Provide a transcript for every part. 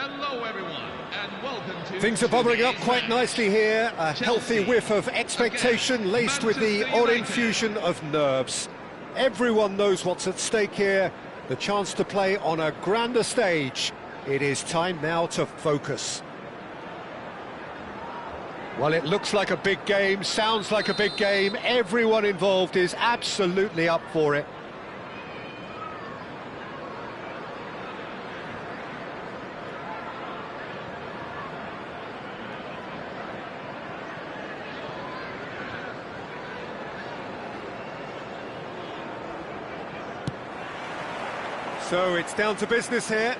Hello everyone, and welcome to... Things are bubbling up quite nicely here. A healthy whiff of expectation laced with the odd infusion of nerves. Everyone knows what's at stake here. The chance to play on a grander stage. It is time now to focus. Well, it looks like a big game, sounds like a big game. Everyone involved is absolutely up for it. So it's down to business here.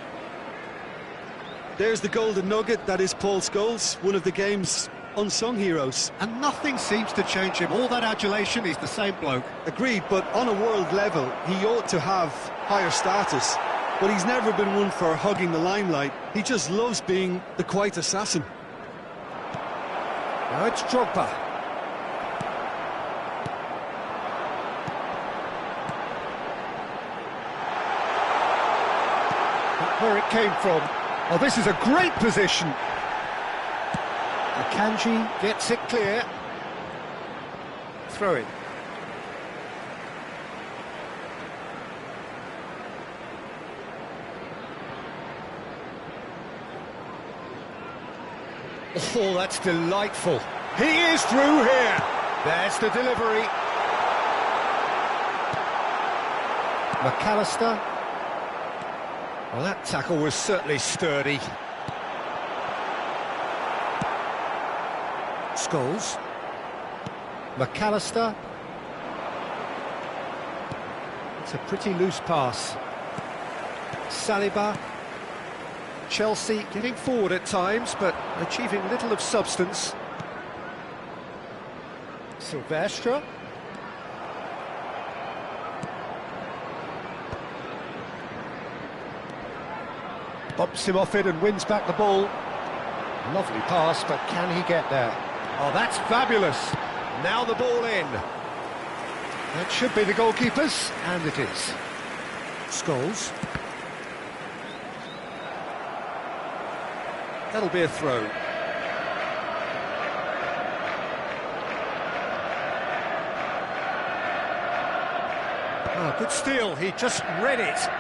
There's the golden nugget, that is Paul Scholes, one of the game's unsung heroes. And nothing seems to change him. All that adulation, he's the same bloke. Agreed, but on a world level, he ought to have higher status. But he's never been one for hugging the limelight. He just loves being the quiet assassin. Now it's Drogba. Where it came from. Oh, this is a great position. Akanji gets it clear. Throw it. Oh, that's delightful. He is through here. There's the delivery. McAllister. Well, that tackle was certainly sturdy. Scholes. McAllister. It's a pretty loose pass. Saliba. Chelsea getting forward at times, but achieving little of substance. Silvestre. Bumps him off it and wins back the ball. Lovely pass, but can he get there? Oh, that's fabulous. Now the ball in. That should be the goalkeepers, and it is. Scholes. That'll be a throw. Ah, good steal. He just read it.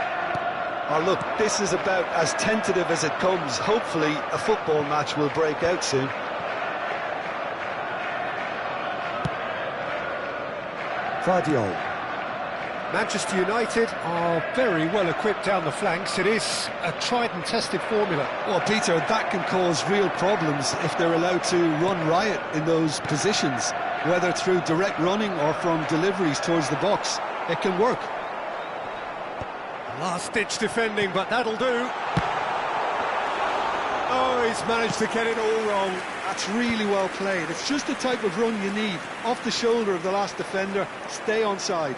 Oh, look, this is about as tentative as it comes. Hopefully, a football match will break out soon. Vardiol. Manchester United are very well equipped down the flanks. It is a tried and tested formula. Well, Peter, that can cause real problems if they're allowed to run riot in those positions, whether through direct running or from deliveries towards the box. It can work. Last-ditch defending, but that'll do. Oh, he's managed to get it all wrong. That's really well played. It's just the type of run you need. Off the shoulder of the last defender, stay onside.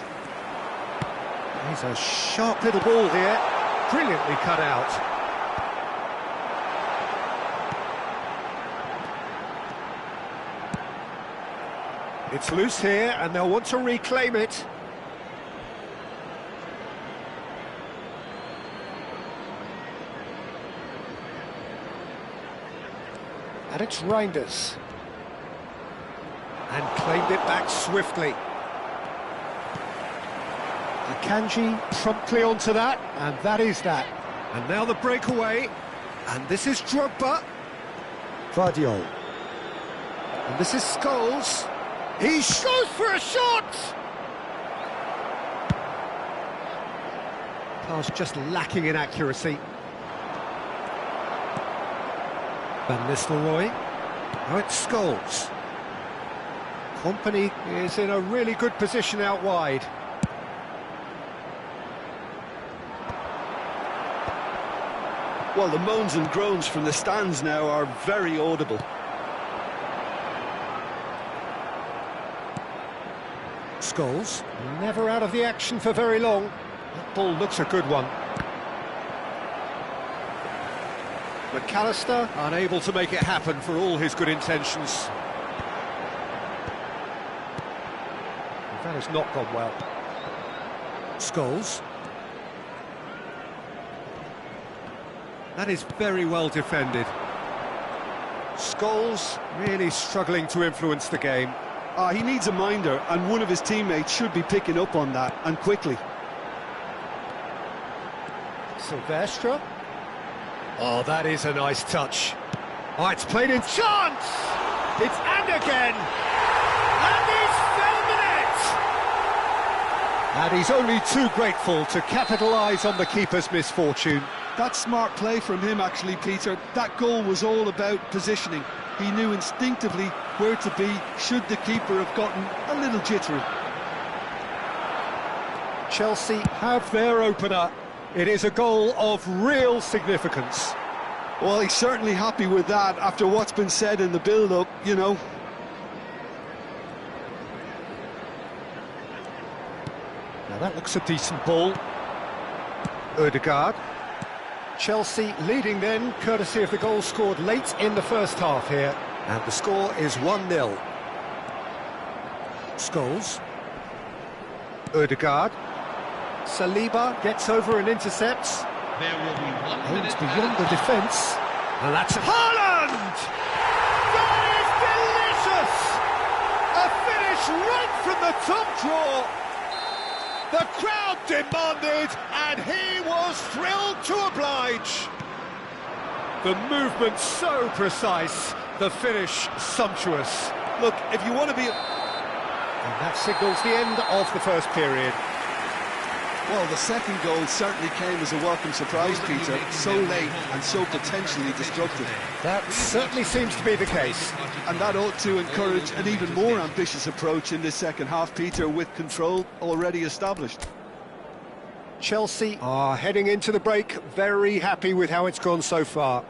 He's a sharp little ball here. Brilliantly cut out. It's loose here, and they'll want to reclaim it. And it's Reinders. And claimed it back swiftly. Akanji promptly onto that, and that is that. And now the breakaway, and this is Drogba. Vardiol. And this is Scholes. He goes for a shot! Pass just lacking in accuracy. Van Nistelrooy. Now it's Scholes. Company is in a really good position out wide. Well, the moans and groans from the stands now are very audible. Scholes, never out of the action for very long. That ball looks a good one. McAllister, unable to make it happen for all his good intentions. That has not gone well. Scholes. That is very well defended. Scholes really struggling to influence the game. He needs a minder, and one of his teammates should be picking up on that, and quickly. Silvestre. Oh, that is a nice touch. Oh, it's played in chance! It's and again! And he's found the net! And he's only too grateful to capitalise on the keeper's misfortune. That's smart play from him, actually, Peter. That goal was all about positioning. He knew instinctively where to be should the keeper have gotten a little jittery. Chelsea have their opener. It is a goal of real significance. Well, he's certainly happy with that after what's been said in the build-up, you know. Now that looks a decent ball. Ødegaard. Chelsea leading then, courtesy of the goal scored late in the first half here. And the score is 1-0. Scholes. Ødegaard. Saliba gets over and intercepts. There will be 1 minute Aims beyond the defence. And that's Haaland! That is delicious! A finish right from the top draw. The crowd demanded, and he was thrilled to oblige. The movement so precise, the finish sumptuous. Look, if you want to be... And that signals the end of the first period. Well, the second goal certainly came as a welcome surprise, Peter. So late and so potentially destructive. That certainly seems to be the case. And that ought to encourage an even more ambitious approach in this second half, Peter, with control already established. Chelsea are heading into the break, very happy with how it's gone so far.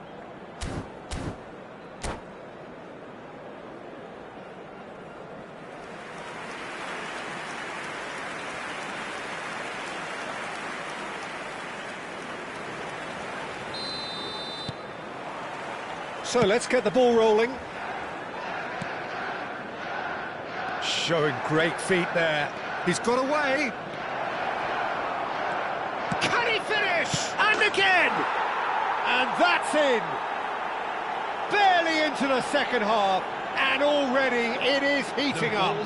So let's get the ball rolling. Showing great feet there. He's got away. Can he finish? And again! And that's in. Barely into the second half, and already it is heating up.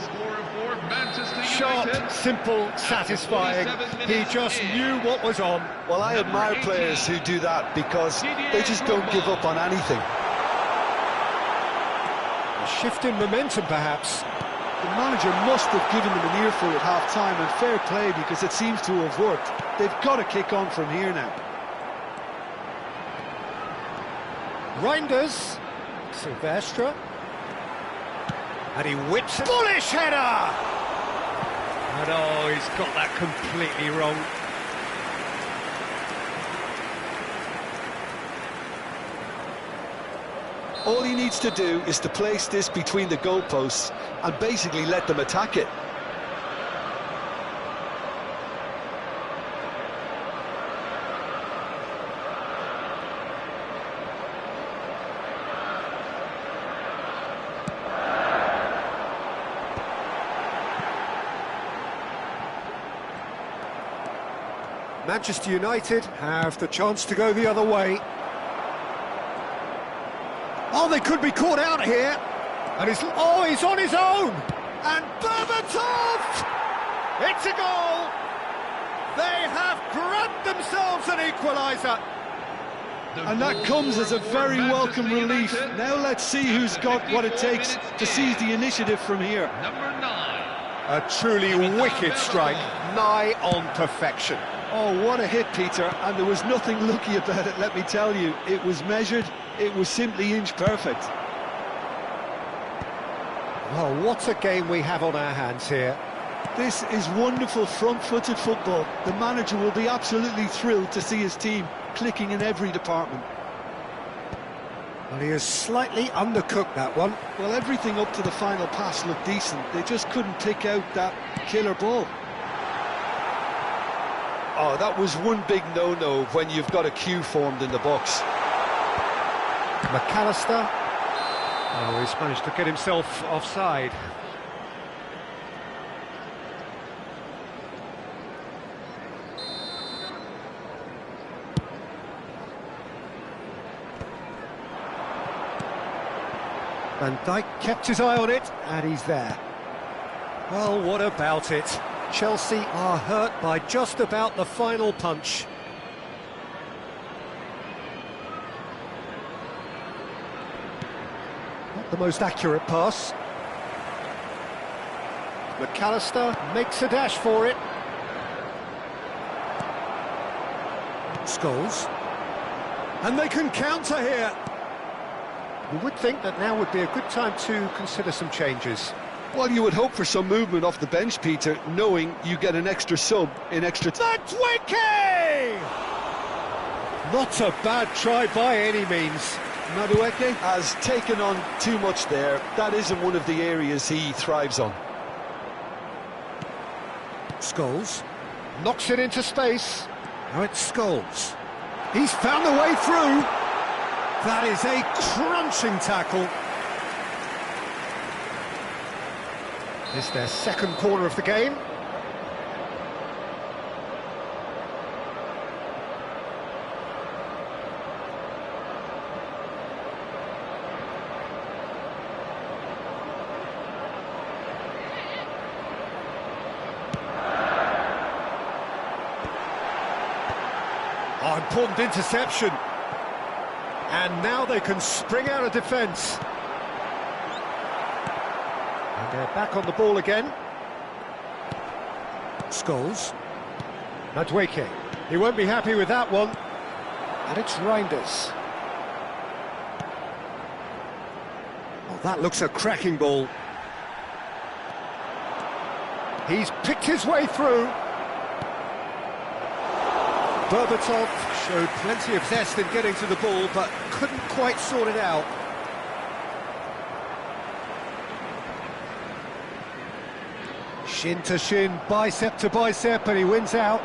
Sharp, simple, satisfying. He just knew what was on. Well, I admire players who do that because they just don't give up on anything. A shift in momentum, perhaps. The manager must have given them an earful at half-time, and fair play because it seems to have worked. They've got to kick on from here now. Reinders. Silvestre. And he whips it. Bullish header! And oh, he's got that completely wrong. All he needs to do is to place this between the goalposts and basically let them attack it. Manchester United have the chance to go the other way. Oh, they could be caught out here. And he's on his own. And Berbatov! It's a goal. They have grabbed themselves an equaliser. And that comes as a very welcome relief. Now let's see who's got what it takes to seize the initiative from here. Number 9. A truly wicked strike, nigh on perfection. Oh, what a hit, Peter, and there was nothing lucky about it, let me tell you. It was measured, it was simply inch perfect. Well, what a game we have on our hands here. This is wonderful front-footed football. The manager will be absolutely thrilled to see his team clicking in every department. Well, he has slightly undercooked that one. Well, everything up to the final pass looked decent. They just couldn't pick out that killer ball. Oh, that was one big no-no when you've got a queue formed in the box. McAllister. Oh, he's managed to get himself offside. Van Dijk kept his eye on it, and he's there. Well, what about it? Chelsea are hurt by just about the final punch. Not the most accurate pass. McAllister makes a dash for it. Scholes. And they can counter here. You would think that now would be a good time to consider some changes. Well, you would hope for some movement off the bench, Peter, knowing you get an extra sub in extra time. Madueke! Not a bad try by any means. Madueke has taken on too much there. That isn't one of the areas he thrives on. Scholes knocks it into space. Now it's Scholes. He's found a way through. That is a crunching tackle. This is their second corner of the game. Oh, important interception. And now they can spring out of defence. And they're back on the ball again. Scholes. Madueke. He won't be happy with that one. And it's Reinders. Oh, that looks a cracking ball. He's picked his way through. Berbatov showed plenty of zest in getting to the ball, but couldn't quite sort it out. Shin to shin, bicep to bicep, and he wins out.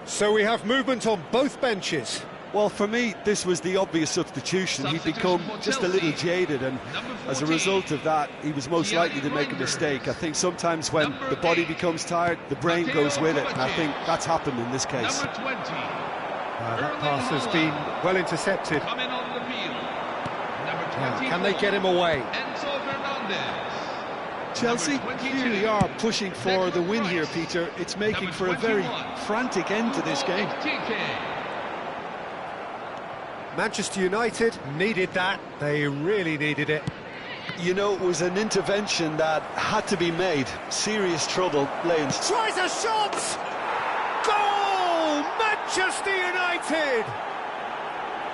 So we have movement on both benches. Well, for me, this was the obvious substitution. He'd become just a little jaded, and as a result of that, he was most likely to make a mistake. I think sometimes when the body becomes tired, the brain goes with it, and I think that's happened in this case. Number 20. That pass has been well intercepted. Coming on the field. Number 20. Can they get him away? Enzo Fernandez. Chelsea really are pushing for the win here, Peter. It's making for a very frantic end to this game. Manchester United needed that. They really needed it. You know, it was an intervention that had to be made. Serious trouble laying. Tries a shot! Goal! Manchester United!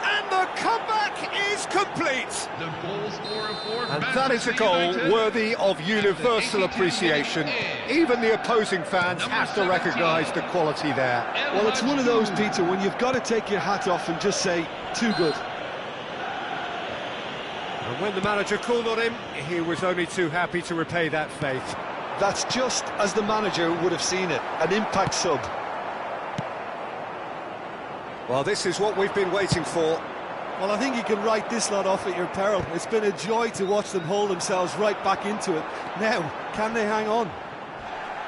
And the comeback is complete! The goal scorer for And that is a goal worthy of universal appreciation. Even the opposing fans have to recognise the quality there. Well, it's one of those, Peter, when you've got to take your hat off and just say, too good. And when the manager called on him, he was only too happy to repay that faith. That's just as the manager would have seen it, an impact sub. Well, this is what we've been waiting for. Well, I think you can write this lot off at your peril. It's been a joy to watch them hold themselves right back into it. Now, can they hang on?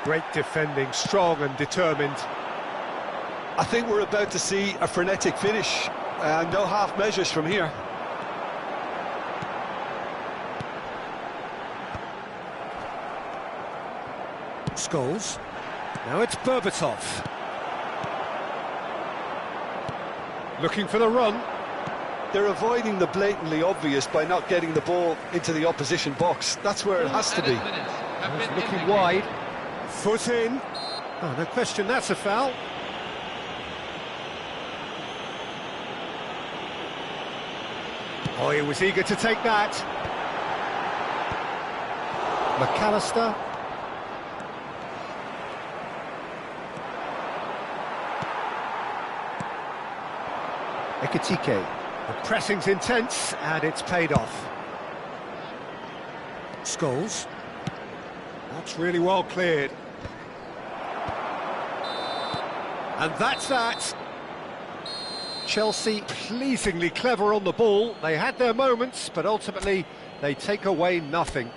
Great defending, strong and determined. I think we're about to see a frenetic finish. No half measures from here. Scholes. Now it's Berbatov. Looking for the run. They're avoiding the blatantly obvious by not getting the ball into the opposition box. That's where it has to be. He's looking wide. Foot in. Oh, no question, that's a foul. Oh, he was eager to take that. McAllister. Ekitike. The pressing's intense, and it's paid off. Scholes. That's really well cleared. And that's that. Chelsea pleasingly clever on the ball. They had their moments, but ultimately they take away nothing.